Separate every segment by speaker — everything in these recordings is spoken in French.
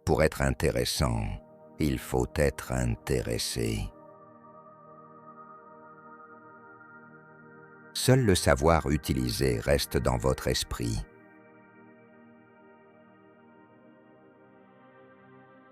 Speaker 1: Pour être intéressant, il faut être intéressé. Seul le savoir utilisé reste dans votre esprit.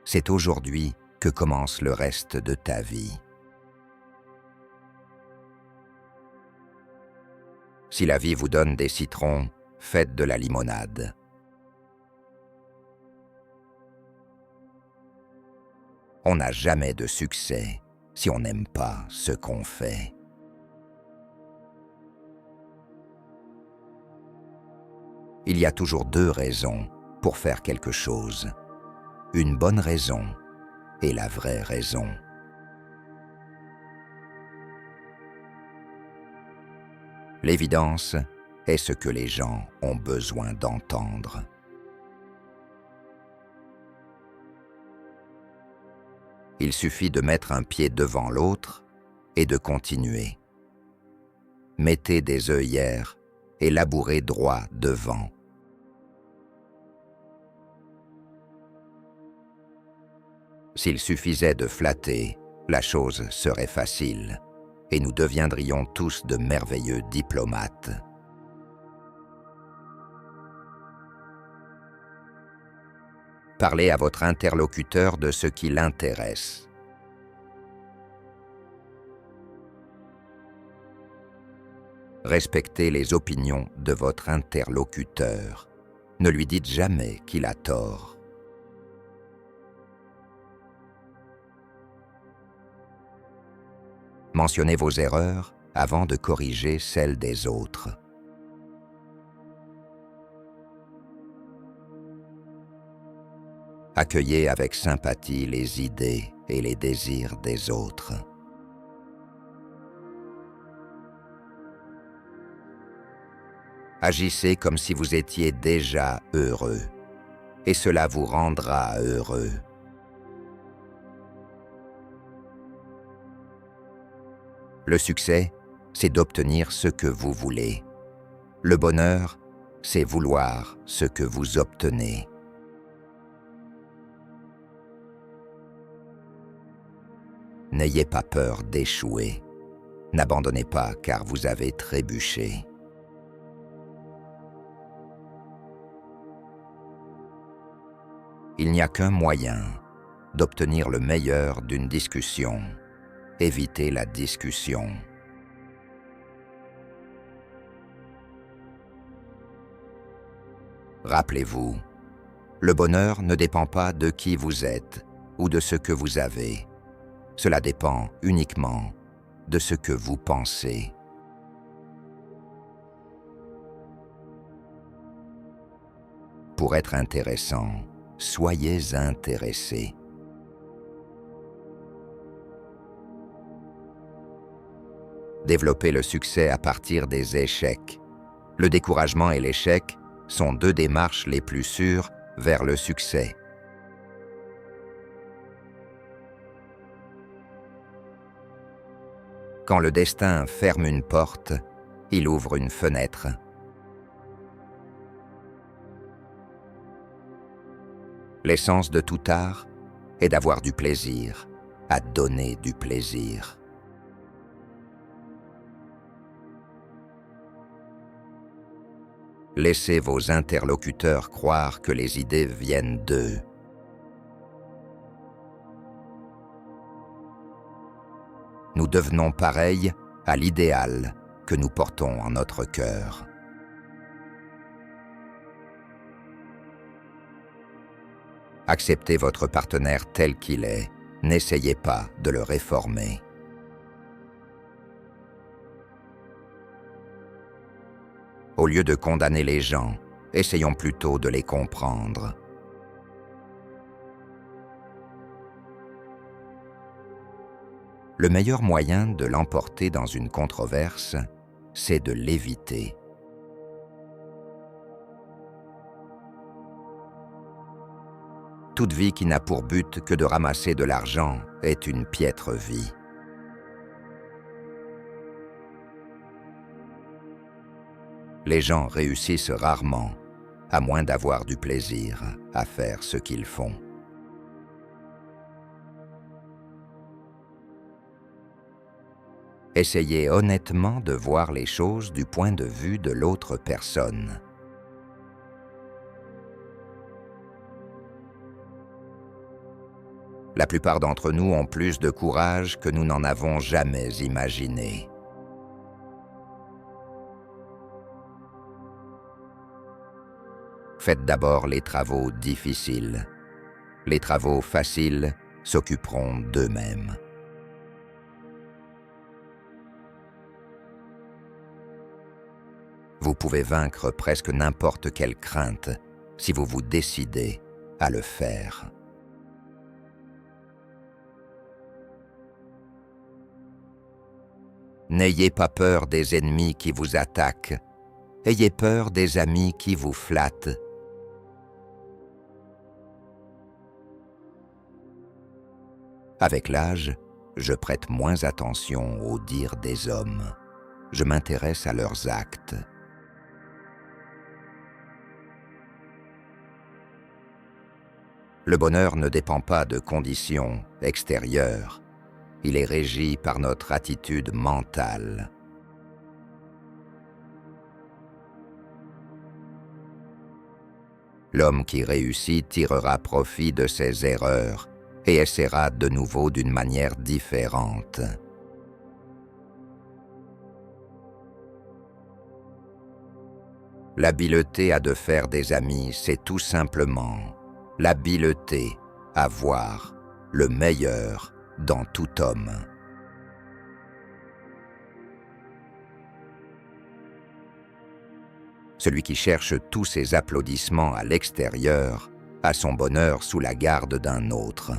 Speaker 1: C'est aujourd'hui que commence le reste de ta vie. Si la vie vous donne des citrons, faites de la limonade. On n'a jamais de succès si on n'aime pas ce qu'on fait. Il y a toujours deux raisons pour faire quelque chose. Une bonne raison et la vraie raison. L'évidence est ce que les gens ont besoin d'entendre. Il suffit de mettre un pied devant l'autre et de continuer. Mettez des œillères et labourez droit devant. S'il suffisait de flatter, la chose serait facile et nous deviendrions tous de merveilleux diplomates. Parlez à votre interlocuteur de ce qui l'intéresse. Respectez les opinions de votre interlocuteur. Ne lui dites jamais qu'il a tort. Mentionnez vos erreurs avant de corriger celles des autres. Accueillez avec sympathie les idées et les désirs des autres. Agissez comme si vous étiez déjà heureux, et cela vous rendra heureux. Le succès, c'est d'obtenir ce que vous voulez. Le bonheur, c'est vouloir ce que vous obtenez. N'ayez pas peur d'échouer. N'abandonnez pas car vous avez trébuché. Il n'y a qu'un moyen d'obtenir le meilleur d'une discussion. Évitez la discussion. Rappelez-vous, le bonheur ne dépend pas de qui vous êtes ou de ce que vous avez. Cela dépend uniquement de ce que vous pensez. Pour être intéressant, soyez intéressé. Développez le succès à partir des échecs. Le découragement et l'échec sont deux démarches les plus sûres vers le succès. Quand le destin ferme une porte, il ouvre une fenêtre. L'essence de tout art est d'avoir du plaisir, à donner du plaisir. Laissez vos interlocuteurs croire que les idées viennent d'eux. Nous devenons pareils à l'idéal que nous portons en notre cœur. Acceptez votre partenaire tel qu'il est, n'essayez pas de le réformer. Au lieu de condamner les gens, essayons plutôt de les comprendre. Le meilleur moyen de l'emporter dans une controverse, c'est de l'éviter. Toute vie qui n'a pour but que de ramasser de l'argent est une piètre vie. Les gens réussissent rarement, à moins d'avoir du plaisir à faire ce qu'ils font. Essayez honnêtement de voir les choses du point de vue de l'autre personne. La plupart d'entre nous ont plus de courage que nous n'en avons jamais imaginé. Faites d'abord les travaux difficiles. Les travaux faciles s'occuperont d'eux-mêmes. Vous pouvez vaincre presque n'importe quelle crainte si vous vous décidez à le faire. N'ayez pas peur des ennemis qui vous attaquent. Ayez peur des amis qui vous flattent. Avec l'âge, je prête moins attention aux dires des hommes. Je m'intéresse à leurs actes. Le bonheur ne dépend pas de conditions extérieures. Il est régi par notre attitude mentale. L'homme qui réussit tirera profit de ses erreurs et essaiera de nouveau d'une manière différente. L'habileté à de faire des amis, c'est tout simplement l'habileté à voir le meilleur dans tout homme. Celui qui cherche tous ses applaudissements à l'extérieur a son bonheur sous la garde d'un autre.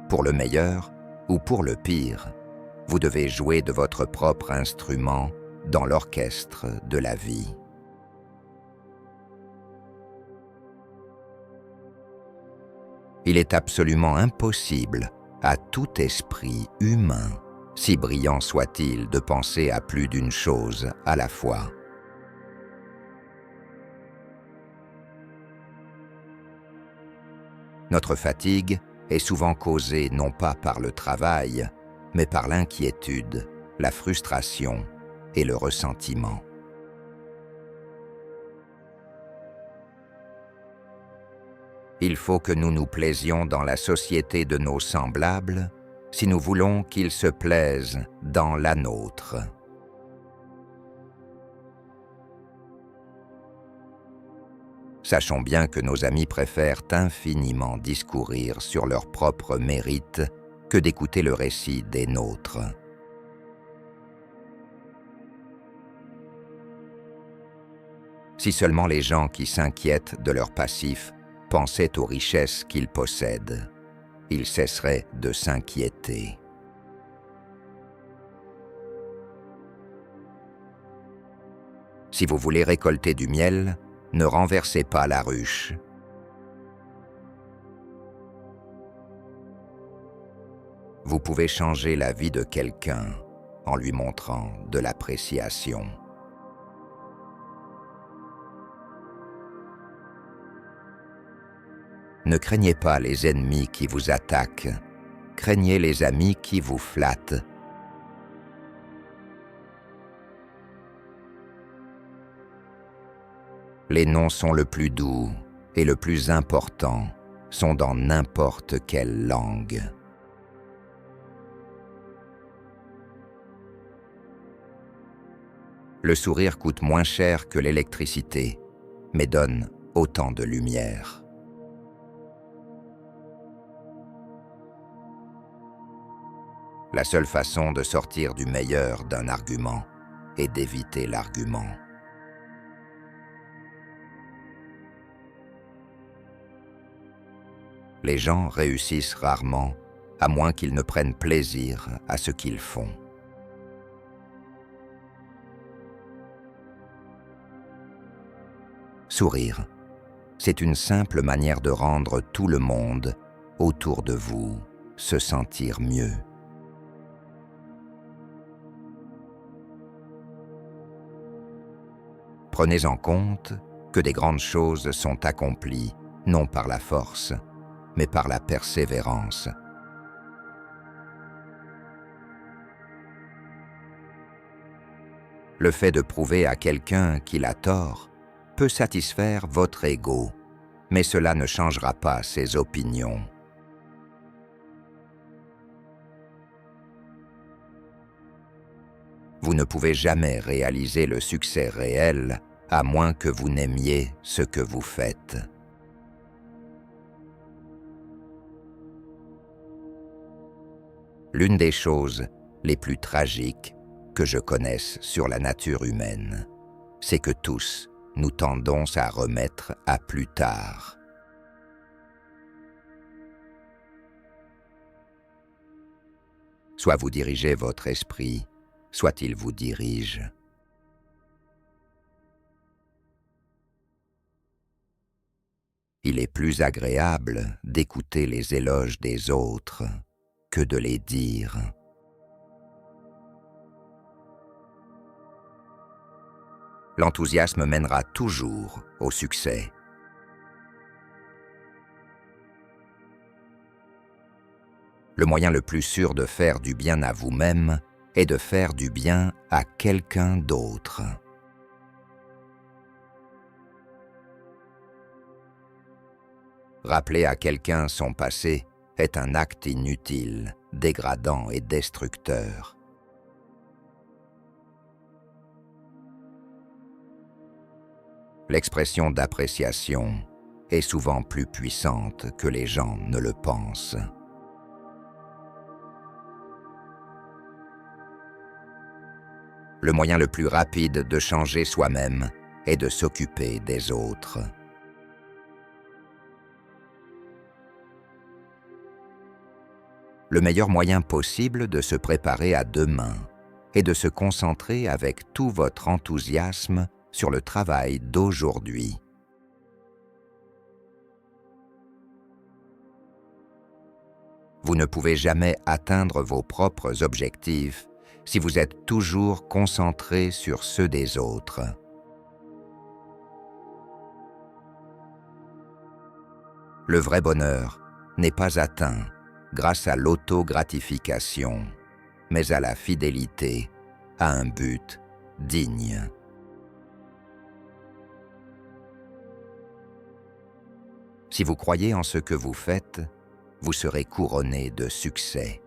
Speaker 1: Pour le meilleur ou pour le pire, vous devez jouer de votre propre instrument dans l'orchestre de la vie. Il est absolument impossible à tout esprit humain, si brillant soit-il, de penser à plus d'une chose à la fois. Notre fatigue est souvent causée non pas par le travail, mais par l'inquiétude, la frustration et le ressentiment. Il faut que nous nous plaisions dans la société de nos semblables si nous voulons qu'ils se plaisent dans la nôtre. Sachons bien que nos amis préfèrent infiniment discourir sur leurs propres mérites que d'écouter le récit des nôtres. Si seulement les gens qui s'inquiètent de leur passif pensaient aux richesses qu'ils possèdent, ils cesseraient de s'inquiéter. Si vous voulez récolter du miel, ne renversez pas la ruche. Vous pouvez changer la vie de quelqu'un en lui montrant de l'appréciation. Ne craignez pas les ennemis qui vous attaquent, craignez les amis qui vous flattent. Les noms sont le plus doux et le plus important sont dans n'importe quelle langue. Le sourire coûte moins cher que l'électricité, mais donne autant de lumière. La seule façon de sortir du meilleur d'un argument est d'éviter l'argument. Les gens réussissent rarement, à moins qu'ils ne prennent plaisir à ce qu'ils font. Sourire, c'est une simple manière de rendre tout le monde autour de vous se sentir mieux. Prenez en compte que des grandes choses sont accomplies non par la force, mais par la persévérance. Le fait de prouver à quelqu'un qu'il a tort peut satisfaire votre ego, mais cela ne changera pas ses opinions. Vous ne pouvez jamais réaliser le succès réel à moins que vous n'aimiez ce que vous faites. L'une des choses les plus tragiques que je connaisse sur la nature humaine, c'est que tous, nous tendons à remettre à plus tard. Soit vous dirigez votre esprit, soit il vous dirige. Il est plus agréable d'écouter les éloges des autres que de les dire. L'enthousiasme mènera toujours au succès. Le moyen le plus sûr de faire du bien à vous-même est de faire du bien à quelqu'un d'autre. Rappeler à quelqu'un son passé est un acte inutile, dégradant et destructeur. L'expression d'appréciation est souvent plus puissante que les gens ne le pensent. Le moyen le plus rapide de changer soi-même est de s'occuper des autres. Le meilleur moyen possible de se préparer à demain est de se concentrer avec tout votre enthousiasme sur le travail d'aujourd'hui. Vous ne pouvez jamais atteindre vos propres objectifs si vous êtes toujours concentré sur ceux des autres. Le vrai bonheur n'est pas atteint grâce à l'auto-gratification, mais à la fidélité à un but digne. Si vous croyez en ce que vous faites, vous serez couronné de succès.